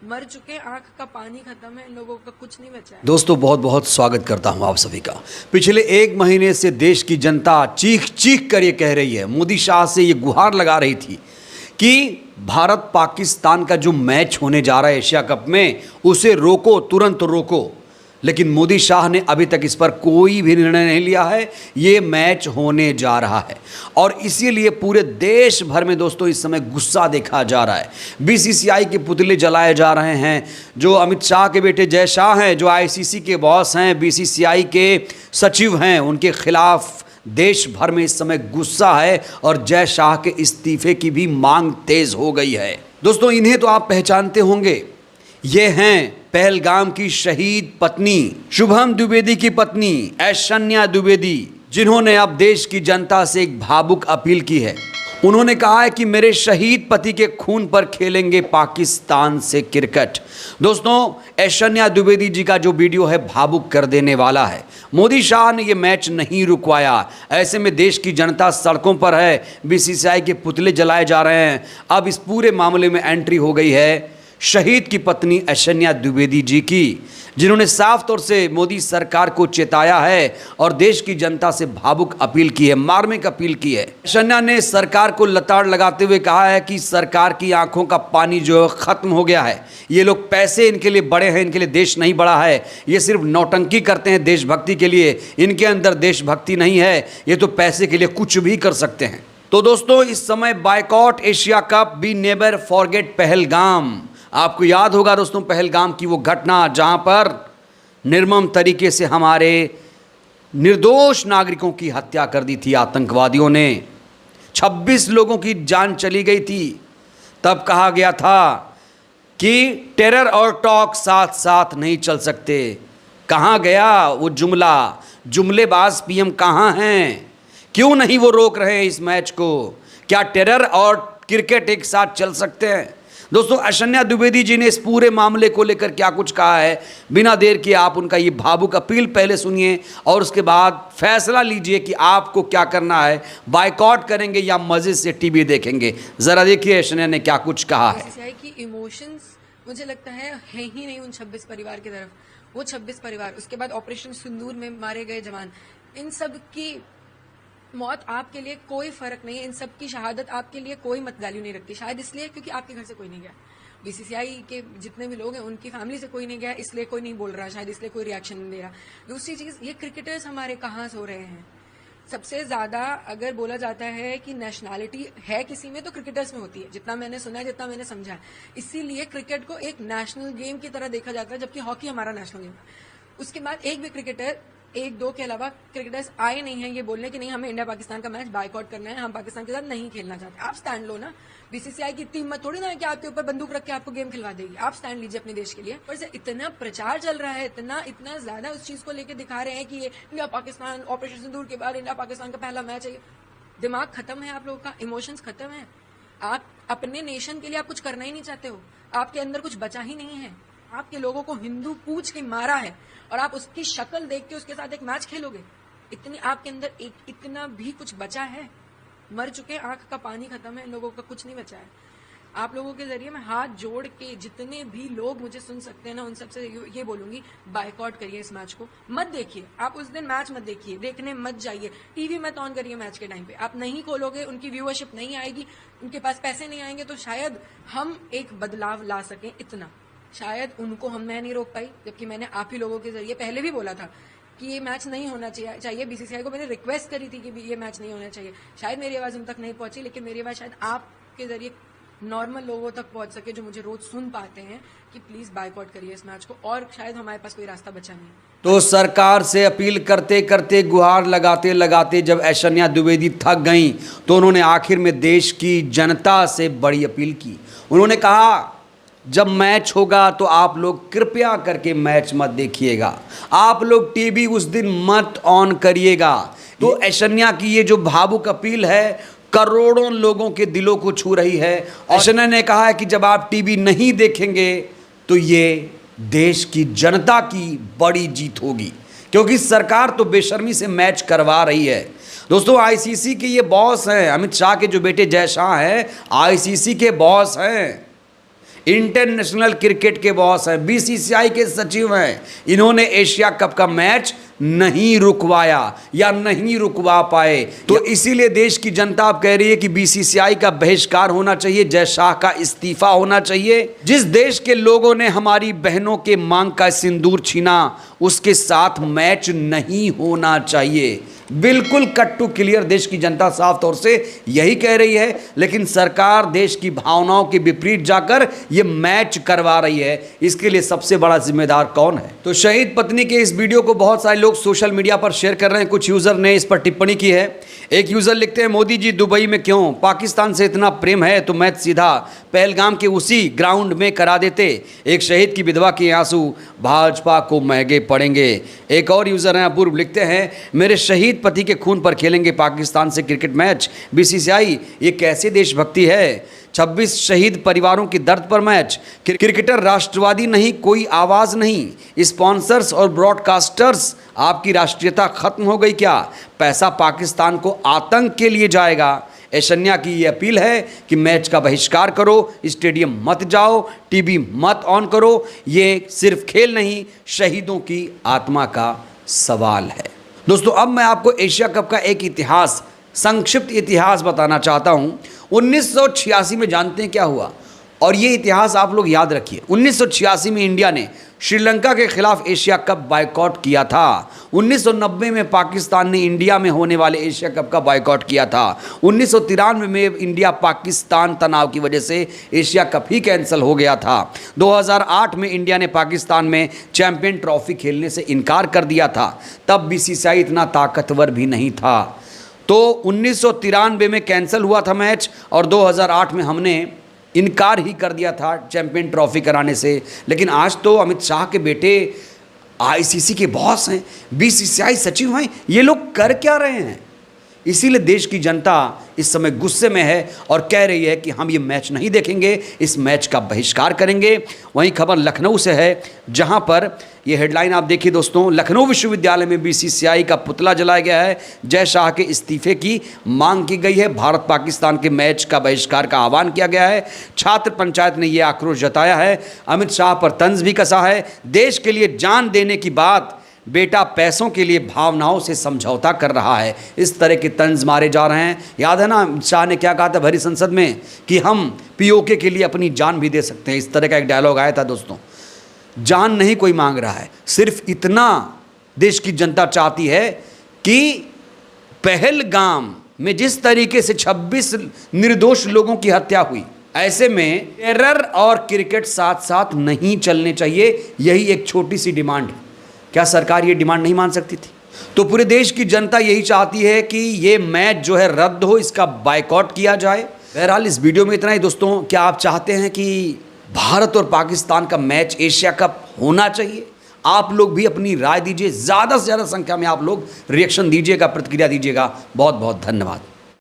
मर चुके, आंख का पानी खत्म है, इन लोगों का कुछ नहीं बचा है। दोस्तों बहुत बहुत स्वागत करता हूं आप सभी का। पिछले एक महीने से देश की जनता चीख चीख कर ये कह रही है, मोदी शाह से ये गुहार लगा रही थी कि भारत पाकिस्तान का जो मैच होने जा रहा है एशिया कप में, उसे रोको, तुरंत रोको। लेकिन मोदी शाह ने अभी तक इस पर कोई भी निर्णय नहीं लिया है। ये मैच होने जा रहा है और इसीलिए पूरे देश भर में दोस्तों इस समय गुस्सा देखा जा रहा है। बीसीसीआई के पुतले जलाए जा रहे हैं। जो अमित शाह के बेटे जय शाह हैं, जो आईसीसी के बॉस हैं, बीसीसीआई के सचिव हैं, उनके खिलाफ देश भर में इस समय गुस्सा है और जय शाह के इस्तीफे की भी मांग तेज हो गई है। दोस्तों इन्हें तो आप पहचानते होंगे, ये हैं पहलगाम की शहीद पत्नी शुभम द्विवेदी की पत्नी ऐश्वर्या द्विवेदी, जिन्होंने अब देश की जनता से एक भावुक अपील की है। उन्होंने कहा है कि मेरे शहीद पति के खून पर खेलेंगे पाकिस्तान से क्रिकेट। दोस्तों ऐश्वर्या द्विवेदी जी का जो वीडियो है भावुक कर देने वाला है। मोदी शाह ने ये मैच नहीं रुकवाया, ऐसे में देश की जनता सड़कों पर है, बीसीसीआई के पुतले जलाए जा रहे हैं। अब इस पूरे मामले में एंट्री हो गई है शहीद की पत्नी ऐश्वर्या द्विवेदी जी की, जिन्होंने साफ तौर से मोदी सरकार को चेताया है और देश की जनता से भावुक अपील की है, मार्मिक अपील की है। ऐश्वर्या ने सरकार को लताड़ लगाते हुए कहा है कि सरकार की आंखों का पानी जो है खत्म हो gया है। ये लोग पैसे इनके लिए बड़े हैं, इनके लिए देश नहीं बड़ा है। ये सिर्फ नौटंकी करते हैं देशभक्ति के लिए, इनके अंदर देशभक्ति नहीं है। ये तो पैसे के लिए कुछ भी कर सकते हैं। तो दोस्तों इस समय boycott Asia cup, be never forget Pahalgam. आपको याद होगा दोस्तों पहलगाम की वो घटना जहां पर निर्मम तरीके से हमारे निर्दोष नागरिकों की हत्या कर दी थी आतंकवादियों ने। 26 लोगों की जान चली गई थी। तब कहा गया था कि टेरर और टॉक साथ साथ नहीं चल सकते। कहाँ गया वो जुमला? जुमलेबाज पीएम कहाँ हैं? क्यों नहीं वो रोक रहे हैं इस मैच को? क्या टेरर और क्रिकेट एक साथ चल सकते हैं? दोस्तों ऐश्वर्या द्विवेदी जी ने इस पूरे मामले को लेकर क्या कुछ कहा है, बिना देर किए आप उनका ये भावुक अपील पहले सुनिए और उसके बाद फैसला लीजिए कि आपको क्या करना है, बायकॉट करेंगे या मजे से टीवी देखेंगे। जरा देखिए ऐश्वर्या ने क्या कुछ कहा है। बीसीसीआई की इमोशंस मुझे लगता है ही नहीं उन 26 परिवार की तरफ। वो 26 परिवार, उसके बाद ऑपरेशन सिंदूर में मारे गए जवान, इन सब की मौत आपके लिए कोई फर्क नहीं है। इन सब की शहादत आपके लिए कोई मत वैल्यू नहीं रखती। शायद इसलिए क्योंकि आपके घर से कोई नहीं गया, बीसीसीआई के जितने भी लोग हैं उनकी फैमिली से कोई नहीं गया, इसलिए कोई नहीं बोल रहा, शायद इसलिए कोई रिएक्शन नहीं दे रहा। दूसरी चीज, ये क्रिकेटर्स हमारे कहाँ सो रहे हैं? सबसे ज्यादा अगर बोला जाता है कि नेशनैलिटी है किसी में तो क्रिकेटर्स में होती है, जितना मैंने सुना है, जितना मैंने समझा है। इसीलिए क्रिकेट को एक नेशनल गेम की तरह देखा जाता है, जबकि हॉकी हमारा नेशनल गेम है। उसके बाद एक भी क्रिकेटर, एक दो के अलावा क्रिकेटर्स आए नहीं हैं ये बोलने कि नहीं हमें इंडिया पाकिस्तान का मैच बायकॉट करना है, हम पाकिस्तान के साथ नहीं खेलना चाहते। आप स्टैंड लो ना। बीसीसीआई की टीम मत थोड़ी ना है कि आपके ऊपर बंदूक रख के आपको गेम खिलवा देगी। आप स्टैंड लीजिए अपने देश के लिए। और से इतना प्रचार चल रहा है, इतना ज्यादा उस चीज को लेकर दिखा रहे हैं कि ये इंडिया पाकिस्तान ऑपरेशन सिंदूर के बाद इंडिया पाकिस्तान का पहला मैच है। दिमाग खत्म है आप लोगों का, इमोशंस खत्म है। आप अपने नेशन के लिए आप कुछ करना ही नहीं चाहते हो, आपके अंदर कुछ बचा ही नहीं है। आपके लोगों को हिंदू पूछ के मारा है और आप उसकी शक्ल देख के उसके साथ एक मैच खेलोगे? इतनी आपके अंदर इतना भी कुछ बचा है? मर चुके, आंख का पानी खत्म है, इन लोगों का कुछ नहीं बचा है। आप लोगों के जरिए मैं हाथ जोड़ के जितने भी लोग मुझे सुन सकते हैं ना, उन सबसे ये बोलूंगी, बायकॉट करिए इस मैच को। मत देखिए, आप उस दिन मैच मत देखिए, देखने मत जाइए, टीवी मत ऑन करिए मैच के टाइम पे। आप नहीं खोलोगे, उनकी व्यूअरशिप नहीं आएगी, उनके पास पैसे नहीं आएंगे, तो शायद हम एक बदलाव ला सकें। इतना शायद उनको मैं नहीं रोक पाई, जबकि मैंने आप ही लोगों के जरिए पहले भी बोला था कि ये मैच नहीं होना चाहिए। बीसीसीआई को मैंने रिक्वेस्ट करी थी कि ये मैच नहीं होना चाहिए। शायद मेरी आवाज उन तक नहीं पहुंची, लेकिन मेरी आवाज शायद आपके जरिए नॉर्मल लोगों तक पहुंच सके, जो मुझे रोज सुन पाते हैं, कि प्लीज बायकॉट करिए इस मैच को। और शायद हमारे पास कोई रास्ता बचा नहीं। तो सरकार से अपील करते करते, गुहार लगाते लगाते जब ऐश्वर्या द्विवेदी थक गईं, तो उन्होंने आखिर में देश की जनता से बड़ी अपील की। उन्होंने कहा जब मैच होगा तो आप लोग कृपया करके मैच मत देखिएगा, आप लोग टीवी उस दिन मत ऑन करिएगा। तो ऐश्वर्या की ये जो भावुक अपील है करोड़ों लोगों के दिलों को छू रही है। ऐश्वर्या ने कहा है कि जब आप टीवी नहीं देखेंगे तो ये देश की जनता की बड़ी जीत होगी, क्योंकि सरकार तो बेशर्मी से मैच करवा रही है। दोस्तों आईसीसी के ये बॉस हैं, अमित शाह के जो बेटे जय शाह हैं आईसीसी के बॉस हैं। इंटरनेशनल क्रिकेट के बॉस हैं, बीसीसीआई के सचिव हैं, इन्होंने एशिया कप का मैच नहीं रुकवाया या नहीं रुकवा पाए। तो इसीलिए देश की जनता अब कह रही है कि बीसीसीआई का बहिष्कार होना चाहिए, जय शाह का इस्तीफा होना चाहिए। जिस देश के लोगों ने हमारी बहनों के मांग का सिंदूर छीना, उसके साथ मैच नहीं होना चाहिए। बिल्कुल कट टू क्लियर देश की जनता साफ तौर से यही कह रही है, लेकिन सरकार देश की भावनाओं के विपरीत जाकर यह मैच करवा रही है। इसके लिए सबसे बड़ा जिम्मेदार कौन है? तो शहीद पत्नी के इस वीडियो को बहुत सारे लोग सोशल मीडिया पर शेयर कर रहे हैं। कुछ यूजर ने इस पर टिप्पणी की है। एक यूजर लिखते हैं, मोदी जी दुबई में क्यों? पाकिस्तान से इतना प्रेम है तो मैच सीधा पहलगाम के उसी ग्राउंड में करा देते। एक शहीद की विधवा के आंसू भाजपा को महंगे पड़ेंगे। एक और यूजर हैं अपूर्व, लिखते हैं, मेरे शहीद पति के खून पर खेलेंगे पाकिस्तान से क्रिकेट मैच। बीसीसीआई ये कैसे देशभक्ति है? 26 शहीद परिवारों की दर्द पर मैच। क्रिकेटर राष्ट्रवादी नहीं, कोई आवाज नहीं। स्पॉन्सर्स और ब्रॉडकास्टर्स, आपकी राष्ट्रीयता खत्म हो गई क्या? पैसा पाकिस्तान को आतंक के लिए जाएगा। ऐशन्या की ये अपील है कि मैच का बहिष्कार करो, स्टेडियम मत जाओ, टीवी मत ऑन करो। ये सिर्फ खेल नहीं, शहीदों की आत्मा का सवाल है। दोस्तों, अब मैं आपको एशिया कप का एक इतिहास, संक्षिप्त इतिहास बताना चाहता हूं। 1986 में जानते हैं क्या हुआ? और ये इतिहास आप लोग याद रखिए। 1986 में इंडिया ने श्रीलंका के खिलाफ एशिया कप बायकॉट किया था। 1990 में पाकिस्तान ने इंडिया में होने वाले एशिया कप का बायकॉट किया था। 1993 में इंडिया पाकिस्तान तनाव की वजह से एशिया कप ही कैंसिल हो गया था। 2008 में इंडिया ने पाकिस्तान में चैंपियन ट्रॉफी खेलने से इनकार कर दिया था। तब बीसीसीआई इतना ताकतवर भी नहीं था। तो 1993 में कैंसिल हुआ था मैच और 2008 में हमने इनकार ही कर दिया था चैंपियन ट्रॉफी कराने से। लेकिन आज तो अमित शाह के बेटे आईसीसी के बॉस हैं, बीसीसीआई सचिव हैं, ये लोग कर क्या रहे हैं? इसीलिए देश की जनता इस समय गुस्से में है और कह रही है कि हम ये मैच नहीं देखेंगे, इस मैच का बहिष्कार करेंगे। वहीं खबर लखनऊ से है, जहां पर ये हेडलाइन आप देखिए दोस्तों, लखनऊ विश्वविद्यालय में बीसीसीआई का पुतला जलाया गया है। जय शाह के इस्तीफे की मांग की गई है। भारत पाकिस्तान के मैच का बहिष्कार का आह्वान किया गया है। छात्र पंचायत ने यह आक्रोश जताया है। अमित शाह पर तंज भी कसा है। देश के लिए जान देने की बात, बेटा पैसों के लिए भावनाओं से समझौता कर रहा है। इस तरह के तंज मारे जा रहे हैं। याद है ना शाह ने क्या कहा था भरी संसद में कि हम पीओके के लिए अपनी जान भी दे सकते हैं। इस तरह का एक डायलॉग आया था दोस्तों। जान नहीं कोई मांग रहा है, सिर्फ इतना देश की जनता चाहती है कि पहलगाम में जिस तरीके से 26 निर्दोष लोगों की हत्या हुई, ऐसे में टेरर और क्रिकेट साथ साथ नहीं चलने चाहिए। यही एक छोटी सी डिमांड है। क्या सरकार ये डिमांड नहीं मान सकती थी? तो पूरे देश की जनता यही चाहती है कि ये मैच जो है रद्द हो, इसका बायकॉट किया जाए। बहरहाल इस वीडियो में इतना ही दोस्तों। क्या आप चाहते हैं कि भारत और पाकिस्तान का मैच एशिया कप होना चाहिए? आप लोग भी अपनी राय दीजिए। ज़्यादा से ज़्यादा संख्या में आप लोग रिएक्शन दीजिएगा, प्रतिक्रिया दीजिएगा। बहुत बहुत धन्यवाद।